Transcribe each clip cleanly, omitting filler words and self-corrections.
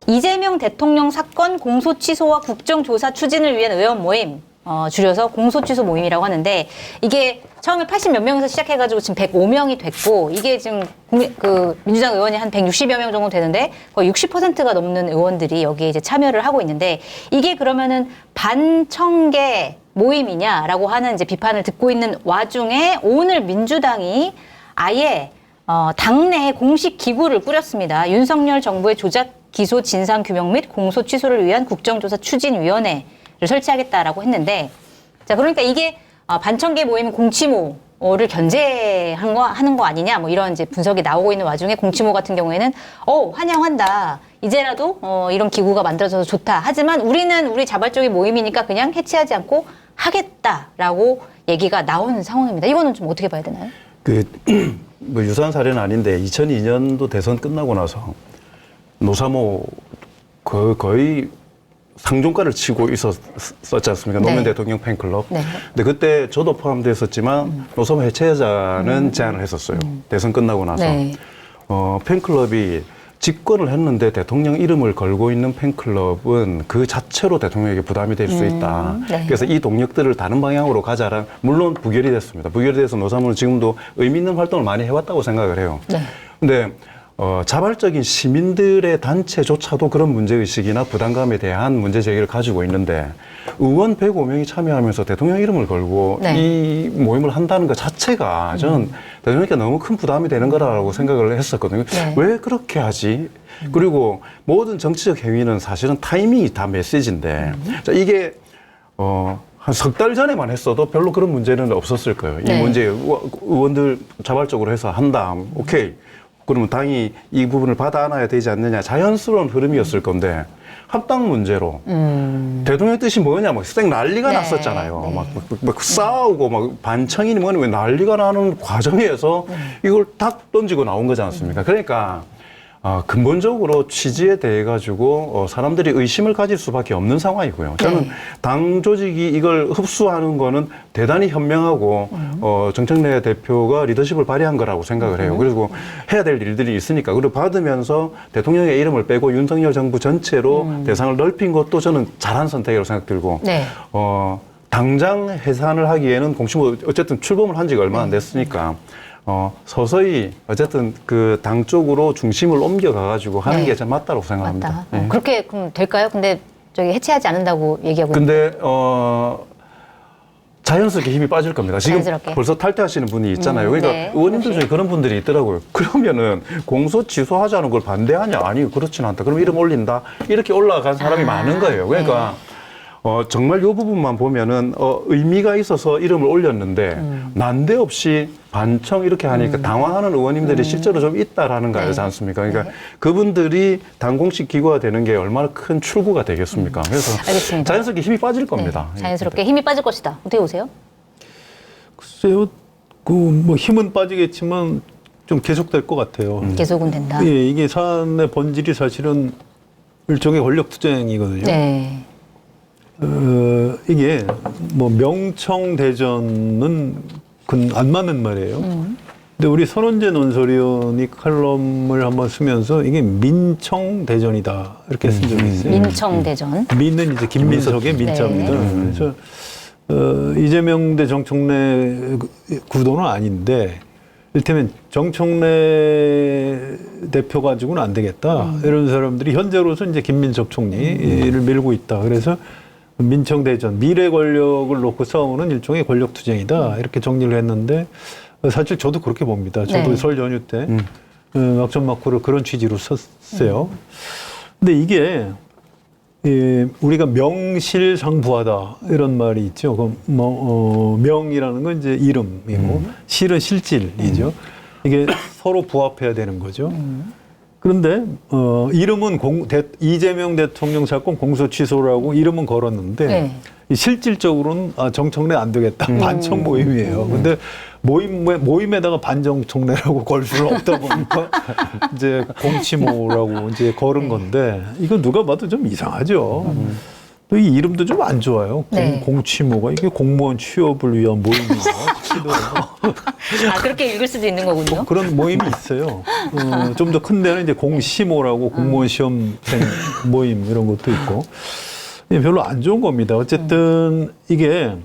이재명 대통령 사건 공소 취소와 국정조사 추진을 위한 의원 모임, 줄여서 공소취소 모임이라고 하는데, 이게 처음에 80몇 명에서 시작해가지고 지금 105명이 됐고, 이게 지금 민주당 의원이 한 160여 명 정도 되는데 거의 60%가 넘는 의원들이 여기에 이제 참여를 하고 있는데, 이게 그러면은 반청계 모임이냐라고 하는 이제 비판을 듣고 있는 와중에 오늘 민주당이 아예 당내에 공식 기구를 꾸렸습니다. 윤석열 정부의 조작 기소 진상 규명 및 공소 취소를 위한 국정조사 추진위원회를 설치하겠다라고 했는데, 자, 그러니까 이게 반청계 모임 공치모를 하는 거 아니냐, 뭐 이런 이제 분석이 나오고 있는 와중에 공치모 같은 경우에는 환영한다. 이제라도 이런 기구가 만들어져서 좋다. 하지만 우리는 우리 자발적인 모임이니까 그냥 해체하지 않고 하겠다라고 얘기가 나오는 상황입니다. 이거는 좀 어떻게 봐야 되나요? 뭐 유사한 사례는 아닌데 2002년도 대선 끝나고 나서 노사모 거의 상종가를 치고 있었지 않습니까? 네. 노무현 대통령 팬클럽. 네. 근데 그때 저도 포함되었었지만 노사모 해체하자는 제안을 했었어요. 대선 끝나고 나서. 네. 팬클럽이 집권을 했는데 대통령 이름을 걸고 있는 팬클럽은 그 자체로 대통령에게 부담이 될 수 있다. 네. 그래서 이 동력들을 다른 방향으로 가자라, 물론 부결이 됐습니다. 부결이 돼서 노사모는 지금도 의미 있는 활동을 많이 해왔다고 생각을 해요. 네. 근데 자발적인 시민들의 단체조차도 그런 문제의식이나 부담감에 대한 문제 제기를 가지고 있는데, 의원 105명이 참여하면서 대통령 이름을 걸고 네. 이 모임을 한다는 것 자체가 저는 대통령께 너무 큰 부담이 되는 거라고 생각을 했었거든요. 네. 왜 그렇게 하지? 그리고 모든 정치적 행위는 사실은 타이밍이 다 메시지인데, 자, 이게 한 석 달 전에만 했어도 별로 그런 문제는 없었을 거예요. 네. 이 문제 의원들 자발적으로 해서 한다. 오케이. 그러면 당이 이 부분을 받아 안아야 되지 않느냐, 자연스러운 흐름이었을 건데, 합당 문제로 대통령 뜻이 뭐냐, 막 쌩 난리가 네. 났었잖아요. 네. 막 싸우고 막 반청이니 뭐니 왜 난리가 나는 과정에서 이걸 딱 던지고 나온 거지 않습니까? 그러니까 근본적으로 취지에 대해 가지고 사람들이 의심을 가질 수밖에 없는 상황이고요. 저는 네. 당 조직이 이걸 흡수하는 거는 대단히 현명하고 정청래 대표가 리더십을 발휘한 거라고 생각을 해요. 그리고 해야 될 일들이 있으니까, 그리고 받으면서 대통령의 이름을 빼고 윤석열 정부 전체로 대상을 넓힌 것도 저는 잘한 선택이라고 생각 들고, 네. 당장 해산을 하기에는 공시모 어쨌든 출범을 한 지가 얼마 안 됐으니까 서서히 어쨌든 그 당 쪽으로 중심을 옮겨가가지고 하는 네. 게 전 맞다고 생각합니다. 맞다. 네. 그렇게 그럼 될까요? 근데 저기 해체하지 않는다고 얘기하고 있는데. 근데 자연스럽게 힘이 빠질 겁니다. 지금 자연스럽게. 벌써 탈퇴하시는 분이 있잖아요. 그러니까 네. 의원님들 혹시. 중에 그런 분들이 있더라고요. 그러면은 공소 취소하자는 걸 반대하냐? 아니, 그렇지는 않다. 그럼 이름 올린다. 이렇게 올라간 사람이 많은 거예요. 그러니까 정말 이 부분만 보면은 의미가 있어서 이름을 올렸는데 난데없이 반청 이렇게 하니까 당황하는 의원님들이 실제로 좀 있다라는 거 알지 않습니까? 그러니까 그분들이 당 공식 기구가 되는 게 얼마나 큰 출구가 되겠습니까? 그래서 알겠습니다. 자연스럽게 힘이 빠질 겁니다. 네. 자연스럽게 힘이 빠질 것이다. 어떻게 보세요? 글쎄요, 뭐 힘은 빠지겠지만 좀 계속될 것 같아요. 계속은 된다. 예, 이게 사안의 본질이 사실은 일종의 권력 투쟁이거든요. 네. 이게 뭐 명청 대전은 안 맞는 말이에요. 근데 우리 선원재 논설위원이 칼럼을 한번 쓰면서 이게 민청 대전이다 이렇게 쓴 적이 있어요. 민청대전. 민은 이제 김민석의 민자입니다. 네. 그래서 이재명 대 정청래 구도는 아닌데, 이를테면 정청래 대표 가지고는 안 되겠다. 이런 사람들이 현재로서 이제 김민석 총리를 밀고 있다. 그래서 민청대전, 미래 권력을 놓고 싸우는 일종의 권력 투쟁이다. 이렇게 정리를 했는데, 사실 저도 그렇게 봅니다. 저도 네. 설 연휴 때 막전 막후를 그런 취지로 썼어요. 근데 이게 우리가 명실상부하다 이런 말이 있죠. 명이라는 건 이제 이름이고 실은 실질이죠. 이게 서로 부합해야 되는 거죠. 그런데 이름은 이재명 대통령 사건 공소 취소라고 이름은 걸었는데 네. 실질적으로는 정청래 안 되겠다. 반청 모임이에요. 근데 모임에다가 반정청래라고 걸 수는 없다 보니까 이제 공치모라고 이제 걸은 건데, 이거 누가 봐도 좀 이상하죠. 또 이 이름도 좀 안 좋아요. 네. 공치모가 이게 공무원 취업을 위한 모임인가? 같기도 해요. 아, 그렇게 읽을 수도 있는 거군요. 그런 모임이 있어요. 좀 더 큰 데는 이제 공시모라고 공무원 시험생 모임 이런 것도 있고. 별로 안 좋은 겁니다. 어쨌든 이게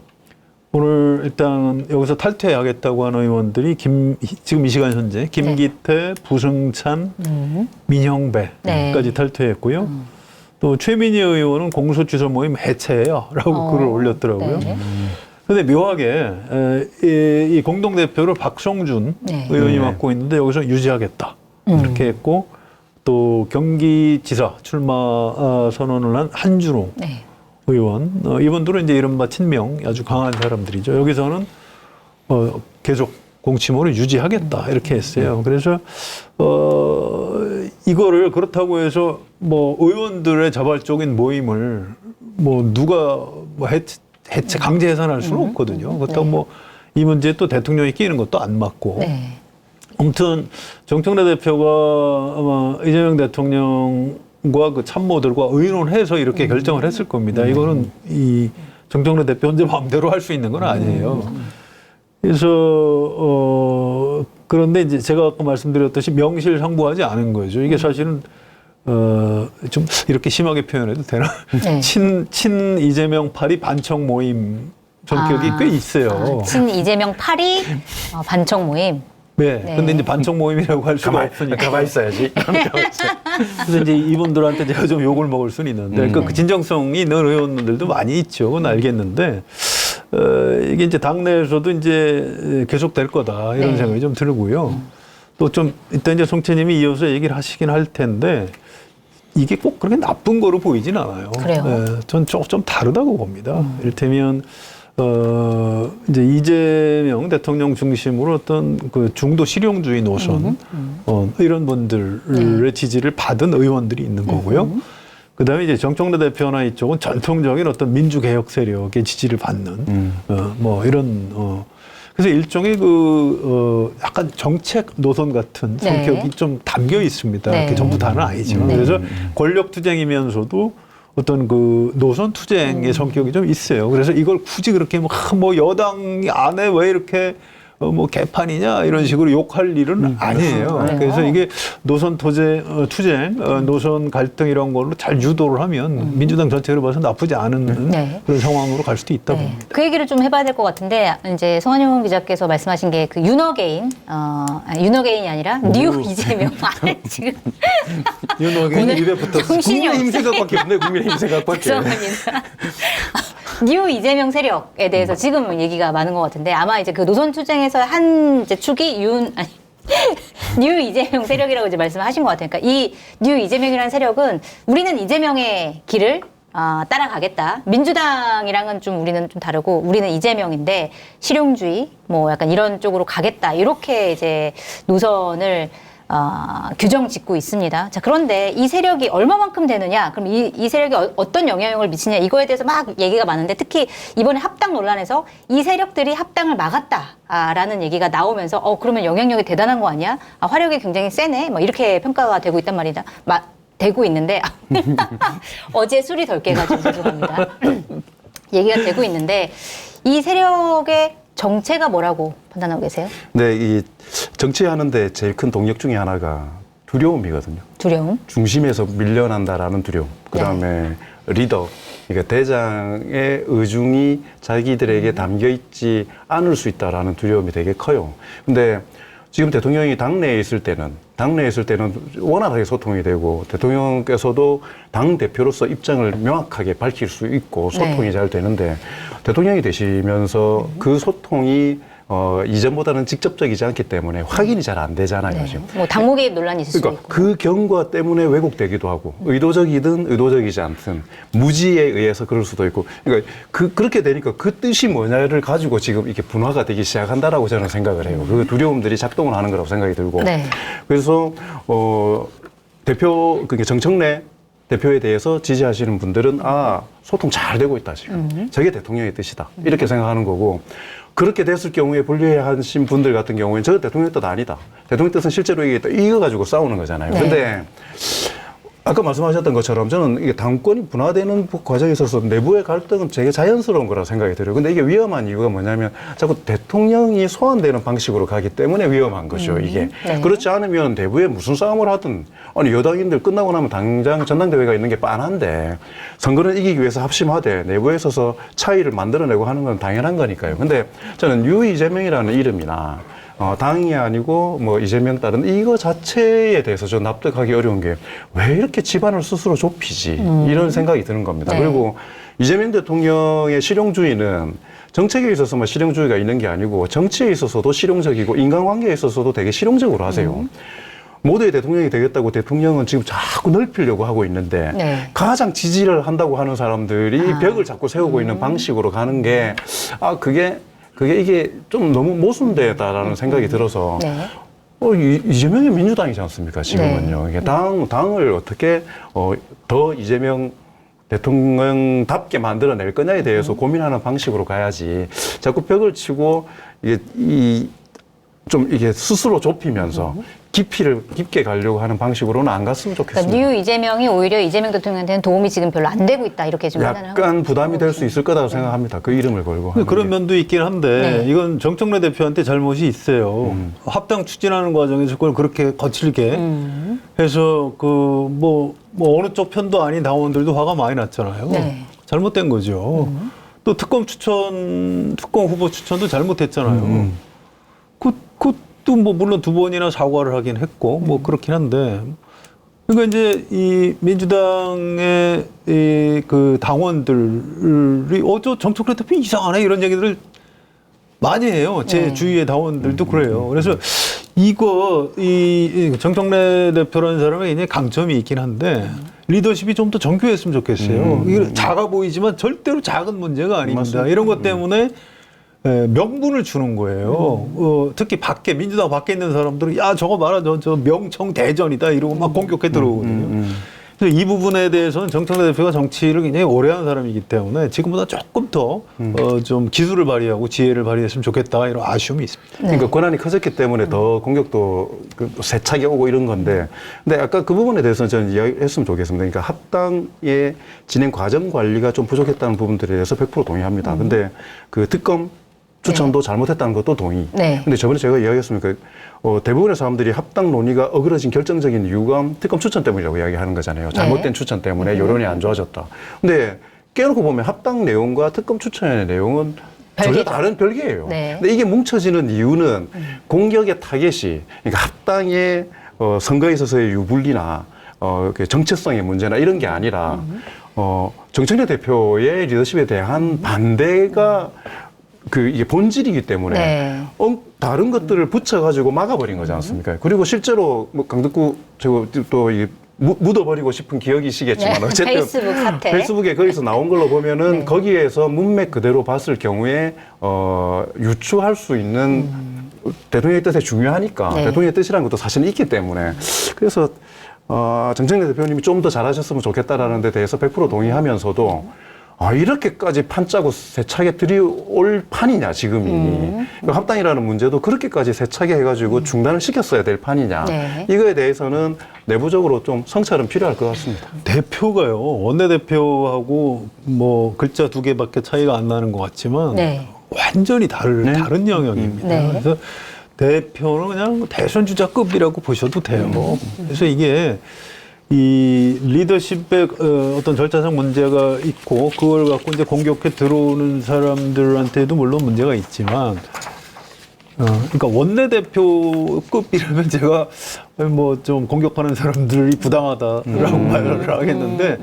오늘 일단 여기서 탈퇴하겠다고 하는 의원들이 지금 이 시간 현재 김기태, 부승찬, 민형배까지 네. 탈퇴했고요. 또 최민희 의원은 공소취소 모임 해체해요라고 글을 올렸더라고요. 네. 근데 묘하게 이 공동대표를 박성준 네. 의원이 맡고 있는데 여기서 유지하겠다 이렇게 했고 또 경기지사 출마 선언을 한 한준호 네. 의원 이분들은 이제 이른바 친명 아주 강한 사람들이죠. 여기서는 계속 공치모를 유지하겠다 이렇게 했어요. 그래서 이거를 그렇다고 해서 뭐 의원들의 자발적인 모임을 뭐 누가 뭐 해체 강제 해산할 수는 없거든요. 그렇다고 뭐 이 문제에 또 대통령이 끼는 것도 안 맞고. 네. 아무튼 정청래 대표가 아마 이재명 대통령과 그 참모들과 의논해서 이렇게 결정을 했을 겁니다. 이거는 이 정청래 대표 혼자 마음대로 할 수 있는 건 아니에요. 그래서 그런데 이제 제가 아까 말씀드렸듯이 명실상부하지 않은 거죠. 이게 사실은 좀 이렇게 심하게 표현해도 되나? 네. 친 이재명 파리 반청 모임 성격이 꽤 있어요. 친 이재명 파리 반청 모임. 네. 네. 근데 이제 반청 모임이라고 할 수가 없으니까. 가만히 있어야지. 그래서 이제 이분들한테 제가 좀 욕을 먹을 수는 있는데, 그러니까 그 진정성이 있는 의원들도 많이 있죠. 그건 알겠는데, 이게 이제 당내에서도 이제 계속 될 거다. 이런 네. 생각이 좀 들고요. 또 좀, 이따 이제 송채님이 이어서 얘기를 하시긴 할 텐데, 이게 꼭 그렇게 나쁜 거로 보이진 않아요. 그래요? 전 좀 다르다고 봅니다. 이를테면, 이제 이재명 대통령 중심으로 어떤 그 중도 실용주의 노선, 이런 분들의 지지를 받은 의원들이 있는 거고요. 그 다음에 이제 정청래 대표나 이쪽은 전통적인 어떤 민주개혁 세력의 지지를 받는, 뭐 이런, 그래서 일종의 약간 정책 노선 같은 네. 성격이 좀 담겨 있습니다. 네. 이렇게 전부 다는 아니지만. 네. 그래서 권력 투쟁이면서도 어떤 그 노선 투쟁의 성격이 좀 있어요. 그래서 이걸 굳이 그렇게 뭐 여당 안에 왜 이렇게 뭐 개판이냐 이런 식으로 욕할 일은 아니에요. 그래요? 그래서 이게 노선 투쟁, 노선 갈등 이런 걸로 잘 유도를 하면 민주당 전체로 봐서 나쁘지 않은 네. 그런 상황으로 갈 수도 있다 네. 봅니다. 그 얘기를 좀 해봐야 될 것 같은데 이제 송한용 기자께서 말씀하신 게 그 윤어게인, 윤어게인이 아니라 뉴 이재명. 지금 윤호경이 오늘 입에 붙었어. 정신이 국민의힘 생각밖에 없네. 국민의힘 생각밖에. 죄송합니다. 뉴 이재명 세력에 대해서 지금 얘기가 많은 것 같은데 아마 이제 그 노선 투쟁에서 한 이제 축이 뉴 이재명 세력이라고 이제 말씀하신 것 같아요. 그러니까 이 뉴 이재명이라는 세력은 우리는 이재명의 길을 따라가겠다. 민주당이랑은 좀 우리는 좀 다르고 우리는 이재명인데 실용주의 뭐 약간 이런 쪽으로 가겠다. 이렇게 이제 노선을 규정 짓고 있습니다. 자, 그런데 이 세력이 얼마만큼 되느냐? 그럼 이 세력이 어떤 영향력을 미치냐? 이거에 대해서 막 얘기가 많은데 특히 이번에 합당 논란에서 이 세력들이 합당을 막았다라는 얘기가 나오면서 그러면 영향력이 대단한 거 아니야? 화력이 굉장히 세네? 뭐 이렇게 평가가 되고 있단 말이다. 되고 있는데 어제 술이 덜 깨가지고 죄송합니다. 얘기가 되고 있는데 이 세력의 정체가 뭐라고 판단하고 계세요? 네, 이 정치하는데 제일 큰 동력 중에 하나가 두려움이거든요. 두려움? 중심에서 밀려난다라는 두려움. 그다음에 리더, 그러니까 대장의 의중이 자기들에게 담겨 있지 않을 수 있다라는 두려움이 되게 커요. 근데 지금 대통령이 당내에 있을 때는 원활하게 소통이 되고 대통령께서도 당 대표로서 입장을 명확하게 밝힐 수 있고 소통이 잘 되는데 대통령이 되시면서 그 소통이 이전보다는 직접적이지 않기 때문에 확인이 잘 안 되잖아요. 지금. 뭐 당무 개입 논란이 있을 그러니까 수도 있고. 그 경과 때문에 왜곡되기도 하고 의도적이든 의도적이지 않든 무지에 의해서 그럴 수도 있고 그러니까 그렇게 되니까 그 뜻이 뭐냐를 가지고 지금 이렇게 분화가 되기 시작한다라고 저는 생각을 해요. 그 두려움들이 작동을 하는 거라고 생각이 들고 그래서 그러니까 정청래 대표에 대해서 지지하시는 분들은 소통 잘 되고 있다 지금. 저게 대통령의 뜻이다 이렇게 생각하는 거고 그렇게 됐을 경우에 분류하신 분들 같은 경우에는 저 대통령의 뜻 아니다. 대통령의 뜻은 실제로 이거 가지고 싸우는 거잖아요. 근데 아까 말씀하셨던 것처럼 저는 이게 당권이 분화되는 과정에 있어서 내부의 갈등은 되게 자연스러운 거라 생각이 들어요. 근데 이게 위험한 이유가 뭐냐면 자꾸 대통령이 소환되는 방식으로 가기 때문에 위험한 거죠, 이게. 네. 그렇지 않으면 내부에 무슨 싸움을 하든, 아니, 여당인들 끝나고 나면 당장 전당대회가 있는 게 뻔한데, 선거를 이기기 위해서 합심하되 내부에 있어서 차이를 만들어내고 하는 건 당연한 거니까요. 근데 저는 이재명이라는 이름이나 당이 아니고 뭐 이재명 딸은 이거 자체에 대해서 좀 납득하기 어려운 게 왜 이렇게 집안을 스스로 좁히지 이런 생각이 드는 겁니다. 네. 그리고 이재명 대통령의 실용주의는 정책에 있어서만 실용주의가 있는 게 아니고 정치에 있어서도 실용적이고 인간관계에 있어서도 되게 실용적으로 하세요. 모두의 대통령이 되겠다고 대통령은 지금 자꾸 넓히려고 하고 있는데 네. 가장 지지를 한다고 하는 사람들이 벽을 자꾸 세우고 있는 방식으로 가는 게 이게 좀 너무 모순되다라는 생각이 들어서 네. 이재명이 민주당이지 않습니까? 지금은요. 네. 이게 당을 어떻게 더 이재명 대통령답게 만들어낼 거냐에 대해서 고민하는 방식으로 가야지. 자꾸 벽을 치고 이게 스스로 좁히면서 깊게 가려고 하는 방식으로는 안 갔으면 좋겠습니다. 그러니까 뉴 이재명이 오히려 이재명 대통령한테는 도움이 지금 별로 안 되고 있다 이렇게 좀 판단을 하고 약간 부담이 될 수 있을 거라고 생각합니다. 그 이름을 걸고. 하는 그런 게. 면도 있긴 한데 네. 이건 정청래 대표한테 잘못이 있어요. 합당 추진하는 과정에서 그걸 그렇게 거칠게 해서 뭐 어느 쪽 편도 아닌 당원들도 화가 많이 났잖아요. 네. 잘못된 거죠. 또 특검 후보 추천도 잘못했잖아요. 그것도 뭐 물론 2번이나 사과를 하긴 했고 뭐 그렇긴 한데 그러니까 이제 이 민주당의 그 당원들이 저 정청래 대표 이상하네 이런 얘기들을 많이 해요. 제 네. 주위의 당원들도 그래요. 그래서 이 정청래 대표라는 사람의 굉장히 강점이 있긴 한데 리더십이 좀 더 정교했으면 좋겠어요. 이게 작아 보이지만 절대로 작은 문제가 아닙니다. 맞습니다. 이런 것 때문에 명분을 주는 거예요. 특히 민주당 밖에 있는 사람들은 야 저거 봐라 저 명청대전이다 이러고 막 공격해 들어오거든요. 그래서 이 부분에 대해서는 정청래 대표가 정치를 굉장히 오래 한 사람이기 때문에 지금보다 조금 더 좀 기술을 발휘하고 지혜를 발휘했으면 좋겠다 이런 아쉬움이 있습니다. 그러니까 권한이 커졌기 때문에 더 공격도 세차게 오고 이런 건데, 근데 아까 그 부분에 대해서는 저는 이야기했으면 좋겠습니다. 그러니까 합당의 진행 과정 관리가 좀 부족했다는 부분들에 대해서 100% 동의합니다. 근데 그 특검 추천도 잘못했다는 것도 동의. 네. 근데 저번에 제가 이야기했습니까? 대부분의 사람들이 합당 논의가 어그러진 결정적인 이유가 특검 추천 때문이라고 이야기하는 거잖아요. 잘못된 추천 때문에 여론이 안 좋아졌다. 근데 깨놓고 보면 합당 내용과 특검 추천의 내용은 전혀 별개죠. 다른 별개예요. 네. 근데 이게 뭉쳐지는 이유는 공격의 타겟이 그러니까 합당의 선거에 있어서의 유불리나 그 정체성의 문제나 이런 게 아니라 정청래 대표의 리더십에 대한 반대가 이게 본질이기 때문에 네. 다른 것들을 붙여가지고 막아버린 거지 않습니까? 그리고 실제로 뭐 강덕구 또 묻어버리고 싶은 기억이시겠지만 네. 어쨌든 페이스북 사태. 페이스북에 거기서 나온 걸로 보면은 네. 거기에서 문맥 그대로 봤을 경우에 유추할 수 있는 대통령의 뜻이 중요하니까 네. 대통령의 뜻이라는 것도 사실 있기 때문에 그래서 정청래 대표님이 좀 더 잘하셨으면 좋겠다라는 데 대해서 100% 동의하면서도 이렇게까지 판 짜고 세차게 들이올 판이냐, 지금이. 합당이라는 문제도 그렇게까지 세차게 해가지고 중단을 시켰어야 될 판이냐. 네. 이거에 대해서는 내부적으로 좀 성찰은 필요할 것 같습니다. 대표가요, 원내대표하고 뭐 글자 2개밖에 차이가 안 나는 것 같지만 네. 완전히 다른 영역입니다. 네. 그래서 대표는 그냥 대선 주자급이라고 보셔도 돼요. 그래서 이게 이 리더십의 어떤 절차상 문제가 있고 그걸 갖고 이제 공격해 들어오는 사람들한테도 물론 문제가 있지만 그러니까 원내대표급이라면 제가 뭐 좀 공격하는 사람들이 부당하다라고 말을 하겠는데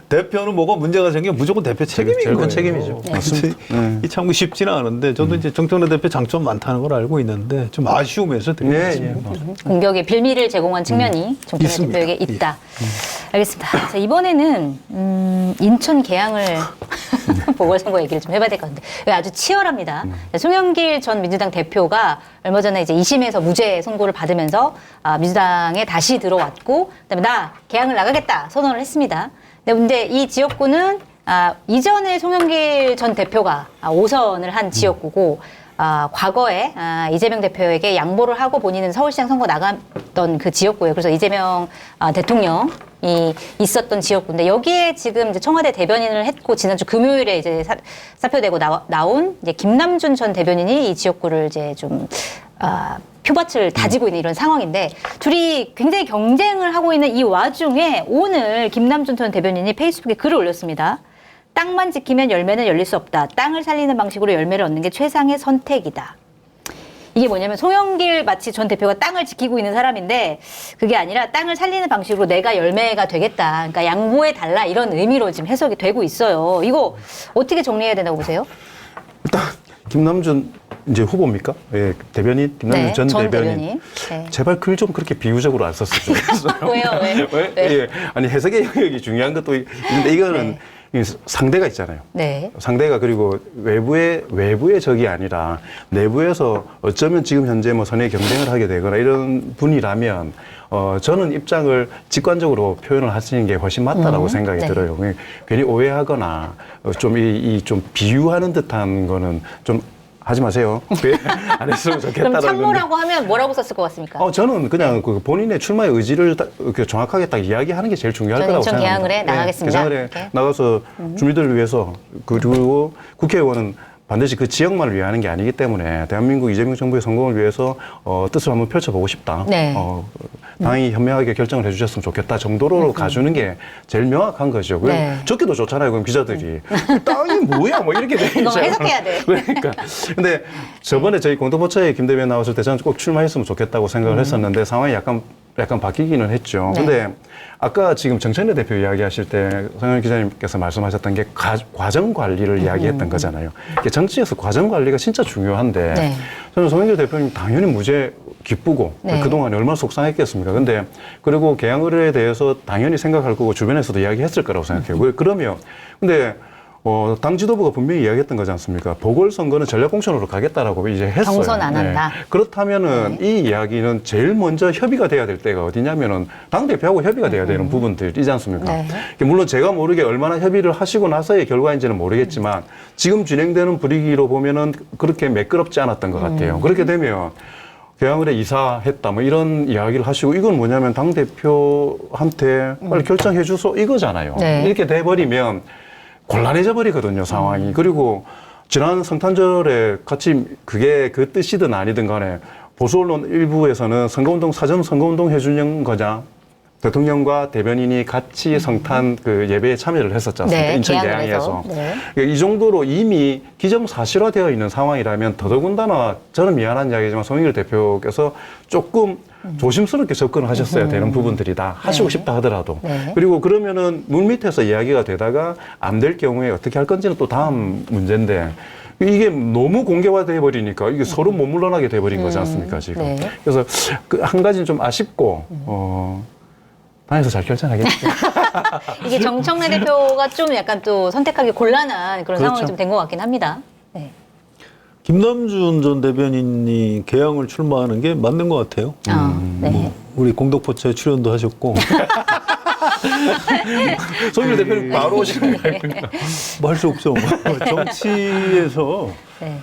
대표는 뭐가 문제가 생기면 무조건 대표 책임인 제일 큰 거예요. 책임이죠. 맞습니다. 이 참 쉽지는 않은데 저도 이제 정청래 대표 장점 많다는 걸 알고 있는데 좀 아쉬움에서 드리겠습니다. 공격의 빌미를 제공한 측면이 정청래 있습니다. 대표에게 있다. 알겠습니다. 자, 이번에는 인천 계양을 보궐선거 얘기를 좀 해봐야 될 것 같은데 아주 치열합니다. 송영길 전 민주당 대표가 얼마 전에 이제 2심에서 무죄 선고를 받으면서 민주당에 다시 들어왔고 그다음에 나 계양을 나가겠다 선언을 했습니다. 근데 이 지역구는 이전에 송영길 전 대표가 5선을 한 지역구고 과거에 이재명 대표에게 양보를 하고 본인은 서울시장 선거 있었던 그 지역구예요. 그래서 이재명 대통령이 있었던 지역구인데 여기에 지금 이제 청와대 대변인을 했고 지난주 금요일에 이제 사표되고 나온 이제 김남준 전 대변인이 이 지역구를 이제 좀 표밭을 다지고 있는 이런 상황인데 둘이 굉장히 경쟁을 하고 있는 이 와중에 오늘 김남준 전 대변인이 페이스북에 글을 올렸습니다. 땅만 지키면 열매는 열릴 수 없다. 땅을 살리는 방식으로 열매를 얻는 게 최상의 선택이다. 이게 뭐냐면 송영길 마치 전 대표가 땅을 지키고 있는 사람인데 그게 아니라 땅을 살리는 방식으로 내가 열매가 되겠다. 그러니까 양보해 달라 이런 의미로 지금 해석이 되고 있어요. 이거 어떻게 정리해야 된다고 보세요? 일단 김남준 이제 후보입니까? 예, 대변인 김남준 네, 전 대변인. 대변인. 네. 제발 글 좀 그렇게 비유적으로 안 썼으면 좋겠어요. 왜요? 왜? 네. 예, 아니 해석의 영역이 중요한 것도 있는데 이거는 상대가 있잖아요. 네. 상대가 그리고 외부의 적이 아니라 내부에서 어쩌면 지금 현재 뭐 선의 경쟁을 하게 되거나 이런 분이라면 저는 입장을 직관적으로 표현을 하시는 게 훨씬 맞다라고 생각이 네. 들어요. 괜히 오해하거나 좀 좀 비유하는 듯한 거는 좀 하지 마세요. 안 했으면 좋겠다라는 그럼 참모라고 하면 뭐라고 썼을 것 같습니까? 저는 그냥 그 본인의 출마의 의지를 정확하게 딱 이야기하는 게 제일 중요할 저는 거라고 인천 생각합니다. 계양을에 나가겠습니다. 계양을에 이렇게. 나가서 주민들을 위해서 그리고 국회의원은 반드시 그 지역만을 위하는 게 아니기 때문에 대한민국 이재명 정부의 성공을 위해서 뜻을 한번 펼쳐보고 싶다. 네. 당이 현명하게 결정을 해주셨으면 좋겠다 정도로 가주는 게 제일 명확한 거죠. 네. 적게도 좋잖아요. 그럼 기자들이 땅이 뭐야 뭐 이렇게 돼 이거 있잖아요. 해석해야 돼. 그러니까 근데 저번에 저희 공동포차에 김 대변인 나왔을 때 저는 꼭 출마했으면 좋겠다고 생각을 했었는데 상황이 약간 바뀌기는 했죠. 네. 근데 아까 지금 정천래 대표 이야기하실 때 성현 기자님께서 말씀하셨던 게 과정 관리를 이야기했던 거잖아요. 이게 정치에서 과정 관리가 진짜 중요한데 네. 저는 송영길 대표님 당연히 무죄 기쁘고 네. 그동안 얼마나 속상했겠습니까. 근데 그리고 계양을에 대해서 당연히 생각할 거고 주변에서도 이야기했을 거라고 생각해요. 그러면 근데 당 지도부가 분명히 이야기했던 거지 않습니까? 보궐선거는 전략공천으로 가겠다라고 이제 했어요. 경선 안 한다. 그렇다면은 이 이야기는 제일 먼저 협의가 돼야 될 때가 어디냐면은 당대표하고 협의가 돼야 되는 부분들이지 않습니까? 네. 물론 제가 모르게 얼마나 협의를 하시고 나서의 결과인지는 모르겠지만 지금 진행되는 분위기로 보면은 그렇게 매끄럽지 않았던 것 같아요. 그렇게 되면 계양을에 이사했다 뭐 이런 이야기를 하시고 이건 뭐냐면 당대표한테 빨리 결정해 주소 이거잖아요. 네. 이렇게 돼버리면 곤란해져 버리거든요, 상황이. 그리고 지난 성탄절에 같이 그게 그 뜻이든 아니든 간에 보수 언론 일부에서는 사전 선거운동 해주는 거냐. 대통령과 대변인이 같이 성탄 그 예배에 참여를 했었지 않습니까? 네, 인천 계양을에서. 계양에서. 네. 이 정도로 이미 기정사실화되어 있는 상황이라면 더더군다나 저는 미안한 이야기지만 송영길 대표께서 조금 조심스럽게 접근을 하셨어야 되는 부분들이다. 하시고 네. 싶다 하더라도. 네. 그리고 그러면은 물밑에서 이야기가 되다가 안 될 경우에 어떻게 할 건지는 또 다음 문제인데 이게 너무 공개화돼 버리니까 이게 서로 못 물러나게 돼 버린 거지 않습니까, 지금. 네. 그래서 그 한 가지는 좀 아쉽고 당에서 잘 결정하겠죠. 이게 정청래 대표가 좀 약간 또 선택하기 곤란한 그런 그렇죠. 상황이 좀 된 것 같긴 합니다. 네. 김남준 전 대변인이 계양을 출마하는 게 맞는 것 같아요. 네. 우리 공덕포차에 출연도 하셨고 송영길 대표님 바로 오시는 거 아닙니까? 뭐 할 수 없죠. 정치에서 네.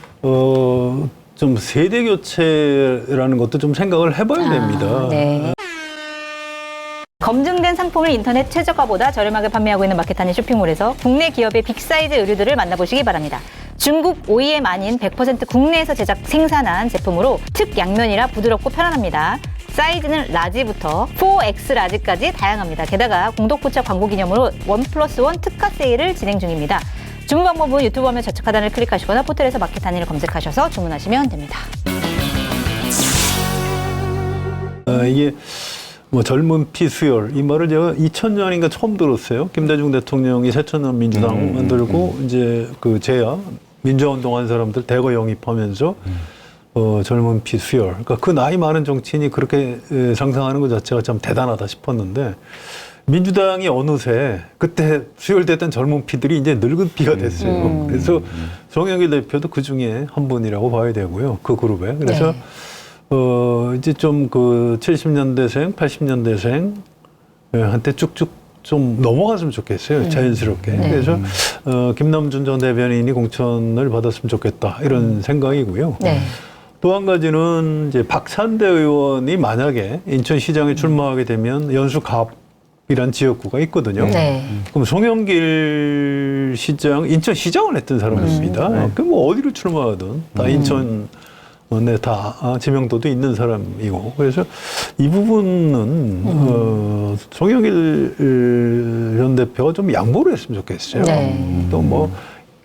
좀 세대 교체라는 것도 좀 생각을 해봐야 됩니다. 네. 검증된 상품을 인터넷 최저가보다 저렴하게 판매하고 있는 마켓하니 쇼핑몰에서 국내 기업의 빅사이즈 의류들을 만나보시기 바랍니다. 중국 OEM 아닌 100% 국내에서 제작 생산한 제품으로 특 양면이라 부드럽고 편안합니다. 사이즈는 라지부터 4X 라지까지 다양합니다. 게다가 공덕포차 광고 기념으로 1+1 특가 세일을 진행 중입니다. 주문 방법은 유튜브 화면 좌측 하단을 클릭하시거나 포털에서 마켓하니를 검색하셔서 주문하시면 됩니다. 이게 뭐 젊은 피 수혈 이 말을 제가 2000년인가 처음 들었어요. 김대중 대통령이 새천년 민주당 만들고 이제 그 제야 민주화운동한 사람들 대거 영입하면서 젊은 피 수혈. 그러니까 그 나이 많은 정치인이 그렇게 상상하는 것 자체가 참 대단하다 싶었는데 민주당이 어느새 그때 수혈됐던 젊은 피들이 이제 늙은 피가 됐어요. 그래서 송영길 대표도 그 중에 한 분이라고 봐야 되고요. 그 그룹에. 그래서 네. 이제 좀 그 70년대생, 80년대생 한테 쭉쭉 좀 넘어갔으면 좋겠어요. 자연스럽게. 네. 그래서 김남준 전 대변인이 공천을 받았으면 좋겠다. 이런 생각이고요. 네. 또 한 가지는 이제 박찬대 의원이 만약에 인천시장에 출마하게 되면 연수갑이란 지역구가 있거든요. 네. 그럼 송영길 시장, 인천시장을 했던 사람입니다. 그럼 뭐 어디로 출마하든 다 인천 네, 다 지명도도 있는 사람이고 그래서 이 부분은 송영길 전 대표가 좀 양보를 했으면 좋겠어요. 네. 또 뭐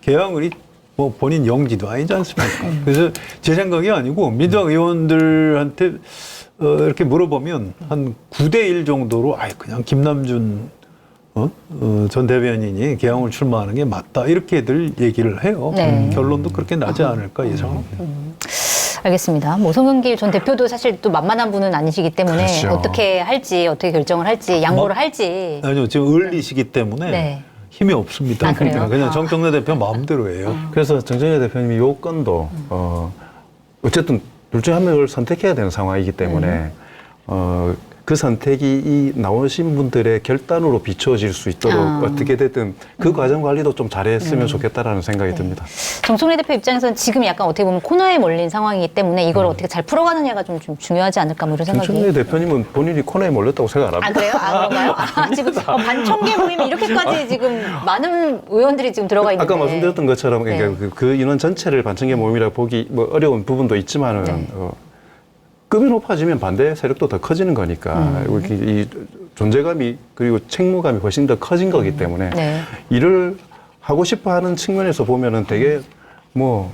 개항을이 뭐 본인 영지도 아니지 않습니까? 그래서 제 생각이 아니고 민주당 의원들한테 이렇게 물어보면 한 9대1 정도로 그냥 김남준 전 대변인이 개항을 출마하는 게 맞다 이렇게들 얘기를 해요. 네. 결론도 그렇게 나지 않을까 예상합니다. 알겠습니다. 뭐 송영길 전 대표도 사실 또 만만한 분은 아니시기 때문에 그렇죠. 어떻게 할지, 어떻게 결정을 할지, 양보를 할지. 아니요, 지금 을리시기 때문에 네. 힘이 없습니다. 아, 그래요? 그냥 정청래 대표 마음대로 해요. 그래서 정청래 대표님이 요 건도 어쨌든 둘 중에 한 명을 선택해야 되는 상황이기 때문에 그 선택이 이 나오신 분들의 결단으로 비춰질 수 있도록 어떻게 됐든 그 과정 관리도 좀 잘했으면 좋겠다라는 생각이 듭니다. 정청래 대표 입장에서는 지금 약간 어떻게 보면 코너에 몰린 상황이기 때문에 이걸 어떻게 잘 풀어가느냐가 좀 중요하지 않을까 뭐 이런 생각이. 정청래 대표님은 본인이 코너에 몰렸다고 생각 안 합니다. 그래요? 그런가요? 지금 반청계 모임이 이렇게까지 지금 많은 의원들이 지금 들어가 있는데. 아까 말씀드렸던 것처럼 그러니까 네. 그 인원 전체를 반청계 모임이라고 보기 뭐 어려운 부분도 있지만은 네. 급이 높아지면 반대 세력도 더 커지는 거니까 이 존재감이 그리고 책무감이 훨씬 더 커진 거기 때문에 네. 일을 하고 싶어하는 측면에서 보면은 되게 뭐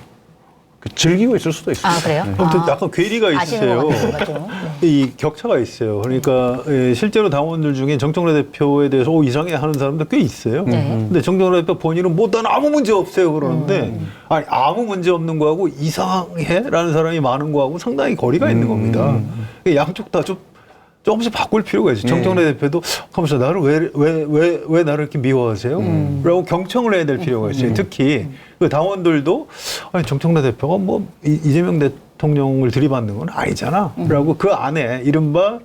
즐기고 있을 수도 있어요. 그래요? 아무튼 약간 괴리가 아시는 있어요. 것 같아요. 좀. 이 격차가 있어요. 그러니까 실제로 당원들 중에 정청래 대표에 대해서 이상해 하는 사람도 꽤 있어요. 네. 근데 정청래 대표 본인은 난 아무 문제 없어요 그러는데 아니 아무 문제 없는 거하고 이상해라는 사람이 많은 거하고 상당히 거리가 있는 겁니다. 양쪽 다 좀 조금씩 바꿀 필요가 있어요. 정청래 대표도 하면서 나를 왜 나를 이렇게 미워하세요? 라고 경청을 해야 될 필요가 있어요. 특히 그 당원들도 아니 정청래 대표가 뭐 이재명 대통령을 들이받는 건 아니잖아. 라고 그 안에 이른바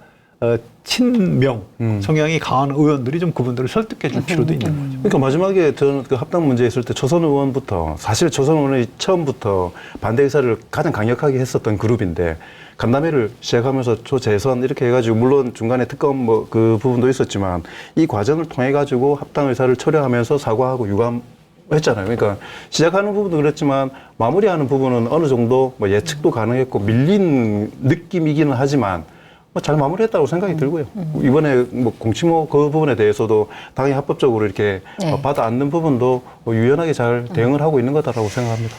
친명 성향이 강한 의원들이 좀 그분들을 설득해 줄 필요도 있는 거죠. 그러니까 마지막에 저는 그 합당 문제 있을 때 초선 의원부터 사실 초선 의원이 처음부터 반대 의사를 가장 강력하게 했었던 그룹인데 간담회를 시작하면서 초재선 이렇게 해가지고 물론 중간에 특검 뭐 그 부분도 있었지만 이 과정을 통해 가지고 합당 의사를 철회하면서 사과하고 유감했잖아요. 그러니까 시작하는 부분도 그렇지만 마무리하는 부분은 어느 정도 뭐 예측도 가능했고 밀린 느낌이기는 하지만 뭐 잘 마무리했다고 생각이 들고요. 이번에 뭐 공치모 그 부분에 대해서도 당연히 합법적으로 이렇게 네. 받아 안는 부분도 유연하게 잘 대응을 하고 있는 거다라고 생각합니다.